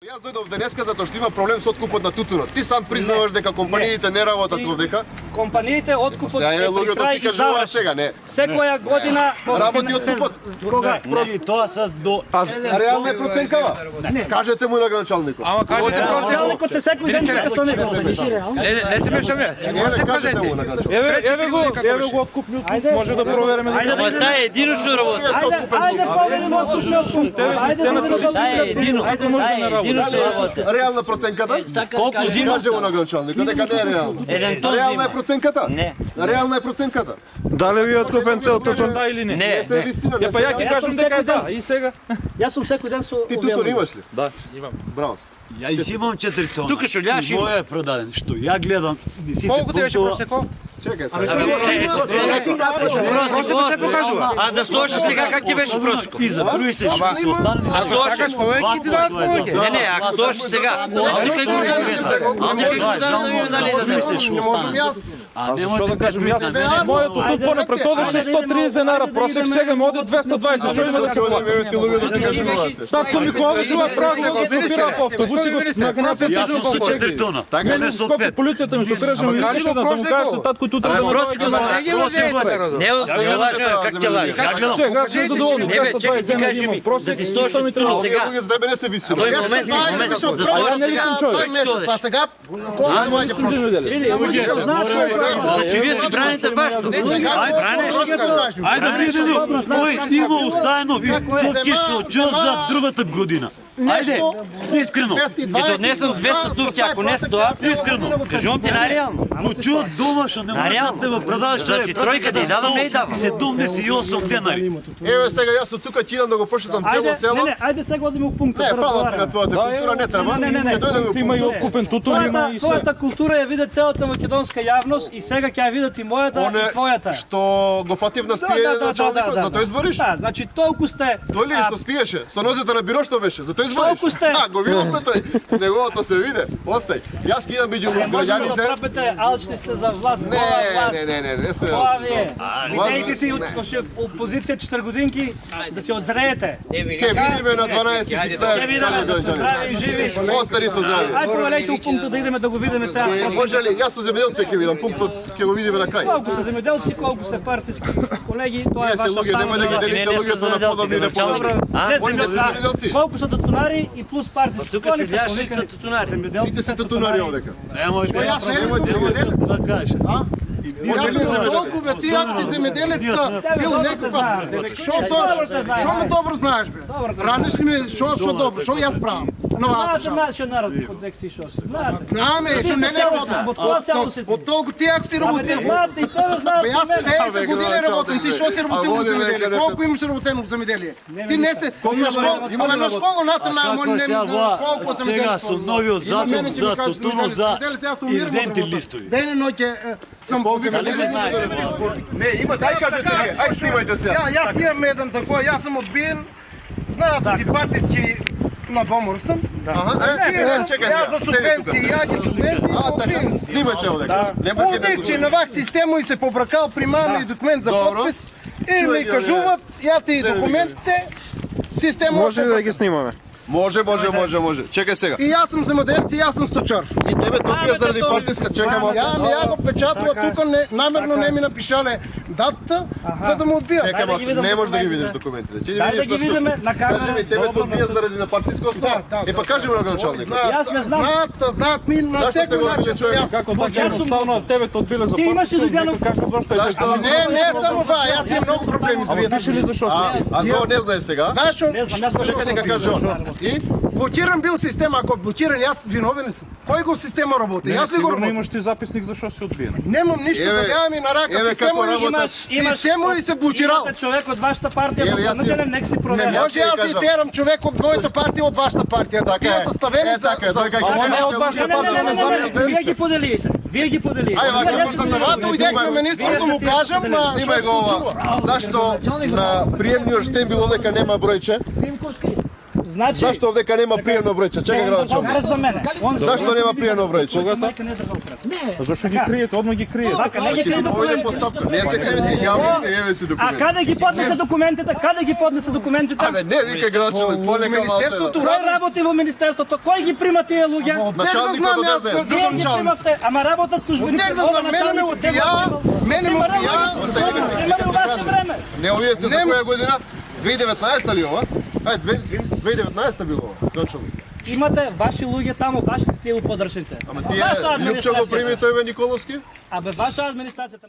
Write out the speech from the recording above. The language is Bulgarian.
Јас дојдов денеска затоа што има проблем со откупот на тутунот. Ти сам признаваш дека компаниите не работат овдека. Компаниите откупот Сега луѓето си кажуваат сега, не. Секоја година работи откупот. Кога? Тоа се до Реална е проценкава. Кажете му на граначалникот. Ама кажете Началникот е секој ден со него. не се мешаме. Кажете му на граначалникот. Еве го откупниот, може да провериме. Ама таа е единочно работи. Ајде провериме откупниот. Таа е едино. Ајде може да не работи. Реална проценката? Колку зима? Кажете му на граначалникот дека не е реална. Реална е проценката? Не. Реална е проценката. Дали ви е откупен цел тутун? Да или не? Не. Се вистина, не Па ја ќе Јас кажам сум дека секој да, ден. и сега. Јас сум секој ден со Ти тутун имаш ли? Да. Браво. Ја изимам 4 тона. Тука што љаш има. Мој е продаден. Што ја гледам сите Колку ти беше пунктова. просеко? Чекај се. Просеко се покажува. А да стоиш сега как ти беше просеко? Ти за други ще се останали. А стоиш Сакаш повеќе ти дадат повеќе. Не, не, ако стоиш сега. Никај го да ми дали да Не можам јас. А не Што можете да кажем, јас кажете моето тут понапред одеше 130 денара, просек сега ме оди 220, што има да се Ќе плати? одиме ти луѓето ти кажуваат се. Татко ми кога жива правда го сопира по автобуси го нагнате Јас сум со 4 тона. Така Не со Скоро 5. полицијата ми сопираше ми кажи искаше го да му просеко. кажа татко тут да Просеко ме на Не ги лажете. Не, не лажа, как ќе лажа? Ја гледам. сега сме задоволни. Не бе, чекай ти кажи ми, да ти стоиш ми треба. Овие луѓе за тебе не се вистина. Тој момент, да стоиш Ја не личен човек. А сега колку доаѓа прошто? Значи вие си браните башто. Ај бранеш. Ајде да видиме кој има устаено витовки што чуат за другата година. Ајде, искрено. Ќе донесам 200 турки, ако не тоа, Искрено. кажувам ти на реално. Но чуат дома што не може да го продадеш. Значи тројка да давам, не и давам. 78 денари. Еве сега јас сум тука ќе идам да го прошетам цело Ајде, село. не, ајде сега одиме у пункт Не, да фала ти на разговараме. твојата култура, не треба. Не. Ќе дојдеме у Има и пункт. откупен тутун, има и се. Твојата култура ја виде целата македонска јавност и сега ќе ја видат и мојата и Оне твојата. што го фатив на спиење на началникот, за тој избориш? Да, значи толку сте. Тој ли што спиеше? Со нозете на биро што беше? За тој избориш? Толку сте. А, го видовме тој. Неговото се виде. Остај. Јас ќе идам меѓу Може да граѓаните. трапете, алчни сте за власт, Не, гола власт. не сме Това алчни ви е. за власт. Видејте си опозиција 4 годинки да се одзреете. Ке видиме на 12 фиксајот. Ќе видиме да сте здрави и живи. Остари со здравје. Ај повелејте у пунктот да идеме да го видиме сега. Може ли, јас со земјоделци ќе видам, пунктот ќе го видиме на крај. Колку се земјоделци, колку се партиски колеги, тоа е Ние се ваша луѓе, немој да ги делите луѓето на подобни и неподобни. Не Они не се земјоделци. Колку се тутунари и плюс партиски. Тука Они се се љаш повикани са тутунари. земјоделци. Сите се татунари овдека. Немој да Јас не сум земјоделец. да кажеш. Јас сум Толку бе, ти ако си земјоделец бил некој пат. Шо ме добро знаеш бе? Ранеш ли ме шо добро, шо јас правам? Но Знаете нашиот народ кодекс и шо се. Знаете. знаме, шо не работам. Од која село си ти? Од толку ти ако си Абе, работил. не знаете и тебе знаат. Бе, јас 50 години работам, ти шо си работил во води земјоделие? некаде Колку имаш работено во земјоделие? Ти не се на има школа, има ама на работа? школа натаму на Како е сега колку сега со новиот закон мене ќе ми за кажеш, тутуно за земјоделец, јас сум мирно ивденти работам. листови. Ден и ноќе сум по земјоделец. Не, има, дај кажете вие. Ај снимајте се. Јас имам еден такој, јас сум одбиен. Знаат ти партиски на помор сум. Чекај Јас за се. субвенции, ја ги субвенции, одбиен. Снимај се овдека. Не Овде прекинете че на вак систему и се побракал примаме и документ за Добро. подпис и Чуј ми ги, кажуваат, ја ти документите, система. Може ли да ги снимаме? Може. Чекај сега. И јас сум земјоделец и јас сум сточар. И тебе се одбија заради партиска, чекам од. Ја го печатува тука намерно не ми напишале датата за да му одбијат. Чекам Ајде од. ги видам Не можеш да ги документите. видиш документите. Ќе Дај да видиш ги што видиме на камера. Кажи ми, тебе те одбија заради на партиска основа? Е па кажи му на граначалникот. Јас не знам. Знаат ми на Зашто сте секој го начин одбиле човек? јас. Како така едноставно тебе те одбиле за Ти имаш ли партиска, Луѓанов? како зашто е Зашто? Не само това, јас имам многу проблеми за Пише ли зашо си? А за не знаеш сега? Знаеш што? Не знам, јас Што Чекај нека каже он. И Блокиран бил система, ако блокиран, јас виновен сум. Кој го система работи? Јас ли го Сигурно работам? имаш ти записник зашо си одбиен. Немам ништо Еве, да ја ми на рака. еве Система како ни работат. Система и се блокирал. Имате човек од вашата партија, Еве, јас допълнителен, имам- нек си Не проверя. може јас да кажам. терам човек од мојата партија од вашата партија. Да тие съставени за Ама не од вашата партија, Вие ги поделите. Вие ги поделите. Ај, вака, Вие бързата ги вата, поделите. дојдех на министрот да му кажам, ма Снимај го ова. Зашто на приемниот штембил одека нема бројче? Значи, Зашто овдека нема приемно бројче? Чекај градачалник. за мене. Он Зашто нема приемно бројче? майка не држал пред. Зашто ги криете, одма ги криете. Вака, не ги Ќе крие се овде документи. постапка. Не се кривите, јави се, еве си А документи. каде ги поднесе документите? Каде ги поднесе документите? Абе, не викај градачалник, полека Министерството Кој работи во министерството? Кој ги прима тие луѓе? Началникот од ДЗС. Вие Другом ги чалници. примавте, ама работат службеници. Отек да знам, мене ме отпија, мене ме отпија. Остави се, Има во ваше време. Не, овие се за која година? 2019 ли ова? Ај, 2019 било ова, градачалник. Имате ваши луѓе таму, ваши сте тие подршници. Ама тие, Ваша Лјупче го администрација. прими тој бе Николовски? Абе, ваша администрација.